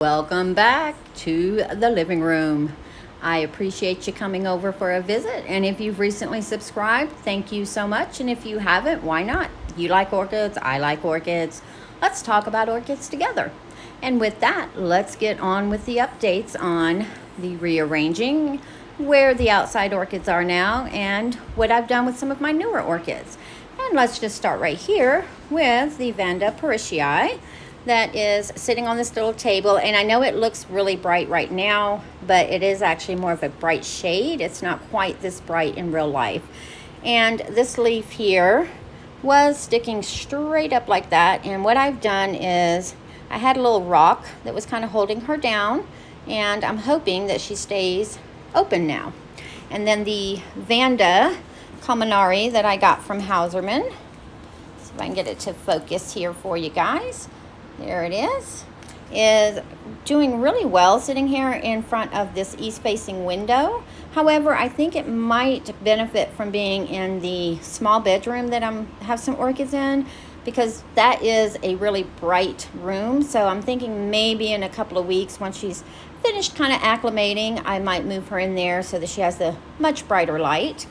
Welcome back to the living room. I appreciate you coming over for a visit, and if you've recently subscribed, thank you so much, and if you haven't, why not? You like orchids, I like orchids. Let's talk about orchids together. And with that, let's get on with the updates on the rearranging, where the outside orchids are now, and what I've done with some of my newer orchids. And let's just start right here with the Vanda Parishii that is sitting on this little table. And I know it looks really bright right now, but it is actually more of a bright shade. It's not quite this bright in real life. And this leaf here was sticking straight up like that. And what I've done is I had a little rock that was kind of holding her down, and I'm hoping that she stays open now. And then the Vanda Commandari that I got from Hauserman. See if I can get it to focus here for you guys. There it is doing really well sitting here in front of this east-facing window. However, I think it might benefit from being in the small bedroom that I have some orchids in, because that is a really bright room. So I'm thinking maybe in a couple of weeks, once she's finished kind of acclimating, I might move her in there so that she has the much brighter light.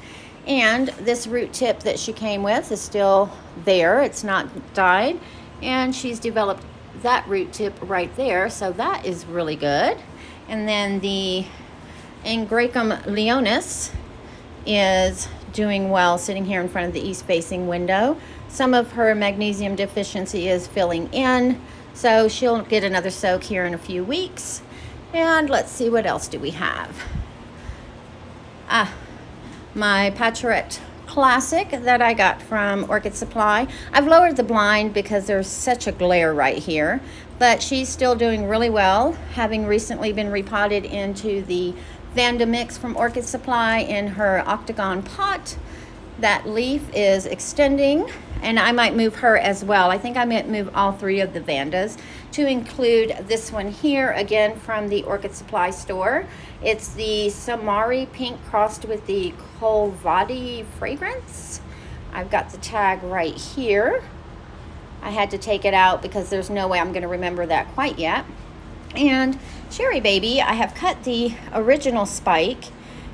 And this root tip that she came with is still there. It's not died. And she's developed that root tip right there, so that is really good. And then the Ingracum leonis is doing well sitting here in front of the east-facing window. Some of her magnesium deficiency is filling in, so she'll get another soak here in a few weeks. And let's see, what else do we have? My Patchorette Classic that I got from Orchid Supply. I've lowered the blind because there's such a glare right here, but she's still doing really well, having recently been repotted into the Vanda mix from Orchid Supply in her octagon pot. That leaf is extending, and I might move her as well. I think I might move all three of the Vandas to include this one here, again from the Orchid Supply store. It's the Samari pink crossed with the Colvadi fragrance. I've got the tag right here. I had to take it out because there's no way I'm going to remember that quite yet. And Cherry Baby, I have cut the original spike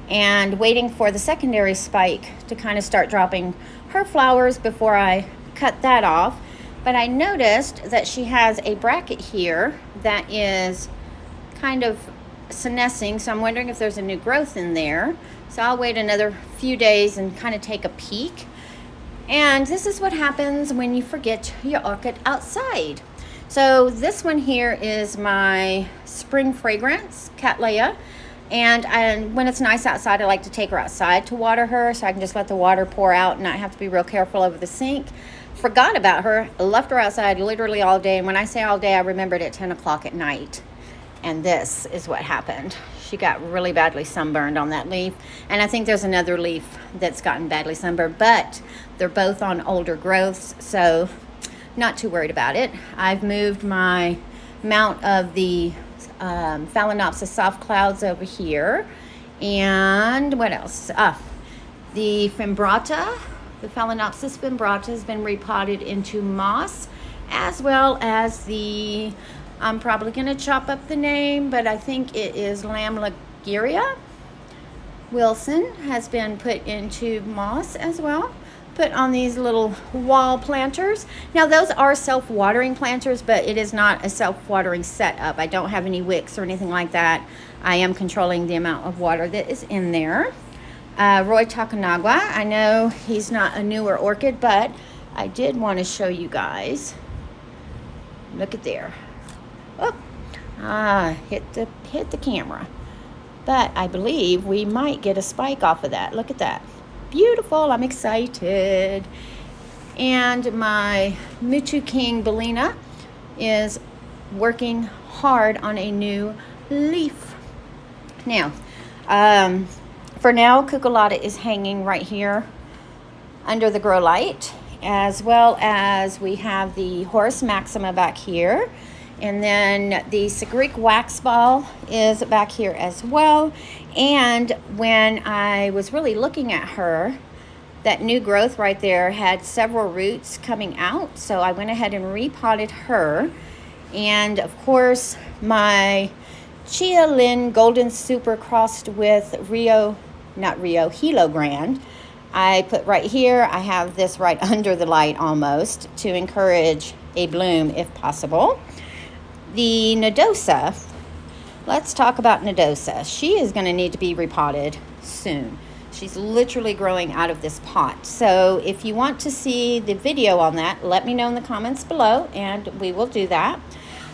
and waiting for the secondary spike to kind of start dropping her flowers before I cut that off. But I noticed that she has a bracket here that is kind of senescing, so I'm wondering if there's a new growth in there. So I'll wait another few days and kind of take a peek. And this is what happens when you forget your orchid outside. So this one here is my spring fragrance, Cattleya. And when it's nice outside, I like to take her outside to water her, so I can just let the water pour out and not have to be real careful over the sink. Forgot about her, left her outside literally all day. And when I say all day, I remembered at 10 o'clock at night. And this is what happened. She got really badly sunburned on that leaf. And I think there's another leaf that's gotten badly sunburned, but they're both on older growths, so not too worried about it. I've moved my mount of the Phalaenopsis soft clouds over here. And what else? The Fimbrata, the Phalaenopsis Fimbrata has been repotted into moss, as well as the, I'm probably going to chop up the name, but I think it is Lamlageria Wilson, has been put into moss as well. Put on these little wall planters. Now those are self-watering planters, but it is not a self-watering setup. I don't have any wicks or anything like that. I am controlling the amount of water that is in there. Roy Takanagua, I know he's not a newer orchid, but I did want to show you guys. Look at there. Oh, hit the camera. But I believe we might get a spike off of that. Look at that. Beautiful. I'm excited. And my Michu King Belina is working hard on a new leaf. Now, for now, Cuculata is hanging right here under the grow light, as well as we have the Horus Maxima back here. And then the Sagric wax ball is back here as well. And when I was really looking at her, that new growth right there had several roots coming out. So I went ahead and repotted her. And of course, my Chia Lynn Golden Super crossed with Hilo Grand. I put right here, I have this right under the light almost to encourage a bloom if possible. The Nodosa, let's talk about Nodosa. She is going to need to be repotted soon. She's literally growing out of this pot. So if you want to see the video on that, let me know in the comments below and we will do that.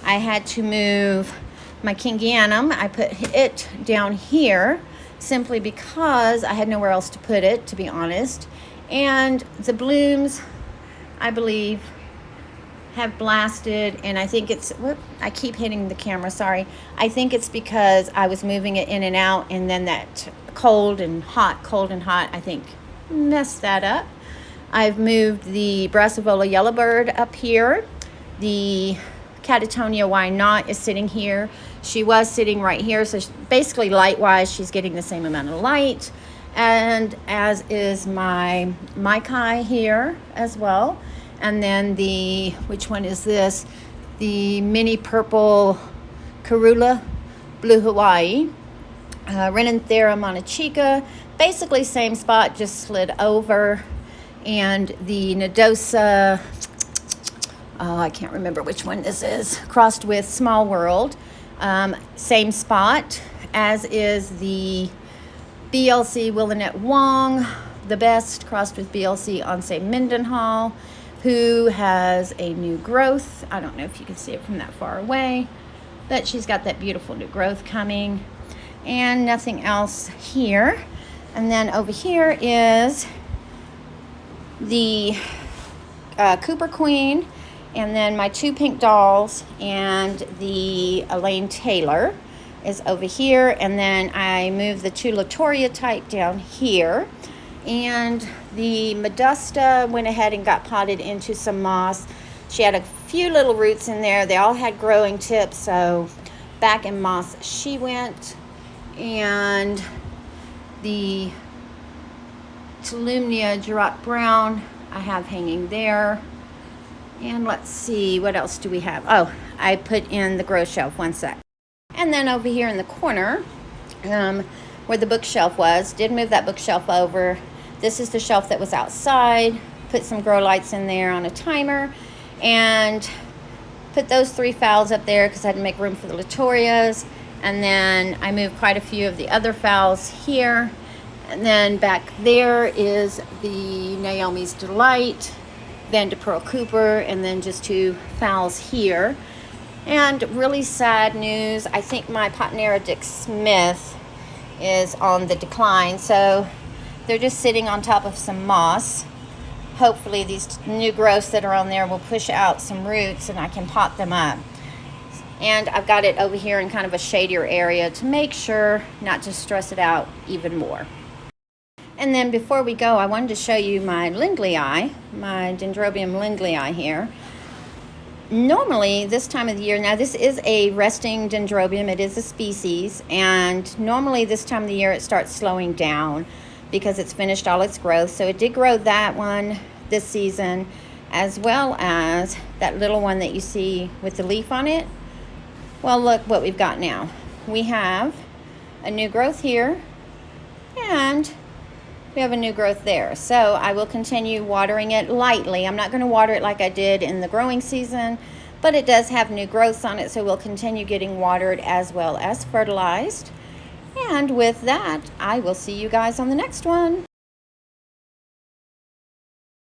I had to move my King Ganum. I put it down here simply because I had nowhere else to put it, to be honest. And the blooms, I believe, have blasted, and I think it's, I keep hitting the camera, sorry. I think it's because I was moving it in and out, and then that cold and hot, I think messed that up. I've moved the Brassabola Yellowbird up here. The Cattleya, why not, is sitting here. She was sitting right here, so basically light-wise, she's getting the same amount of light, and as is my Michu here as well. And then the, which one is this? The mini purple Karula Blue Hawaii. Renanthera monachica, basically same spot, just slid over. And the Nodosa, oh, I can't remember which one this is, crossed with Small World. Same spot, as is the BLC Willamette Wong, the best, crossed with BLC on St. Mendenhall, who has a new growth. I don't know if you can see it from that far away, but she's got that beautiful new growth coming. And nothing else here. And then over here is the Cooper Queen, and then my two pink dolls, and the Elaine Taylor is over here. And then I moved the two Latoria type down here. And the Modesta went ahead and got potted into some moss. She had a few little roots in there. They all had growing tips, so back in moss she went. And the Tolumnia Gerard Brown I have hanging there. And let's see, what else do we have? Oh, I put in the grow shelf, one sec. And then over here in the corner, where the bookshelf was, did move that bookshelf over. This is the shelf that was outside. Put some grow lights in there on a timer, and put those three phals up there because I had to make room for the Latorias. And then I moved quite a few of the other phals here. And then back there is the Naomi's Delight, Vanda Pearl Cooper, and then just two phals here. And really sad news, I think my Potnera Dick Smith is on the decline. So they're just sitting on top of some moss. Hopefully these new growths that are on there will push out some roots and I can pot them up. And I've got it over here in kind of a shadier area to make sure not to stress it out even more. And then before we go, I wanted to show you my Lindleyi, my Dendrobium Lindleyi here. Normally this time of the year, now this is a resting dendrobium, it is a species, and normally this time of the year it starts slowing down because it's finished all its growth. So it did grow that one this season, as well as that little one that you see with the leaf on it. Well, look what we've got now. We have a new growth here, and we have a new growth there. So I will continue watering it lightly. I'm not going to water it like I did in the growing season, but it does have new growths on it, so we'll continue getting watered as well as fertilized. And with that, I will see you guys on the next one.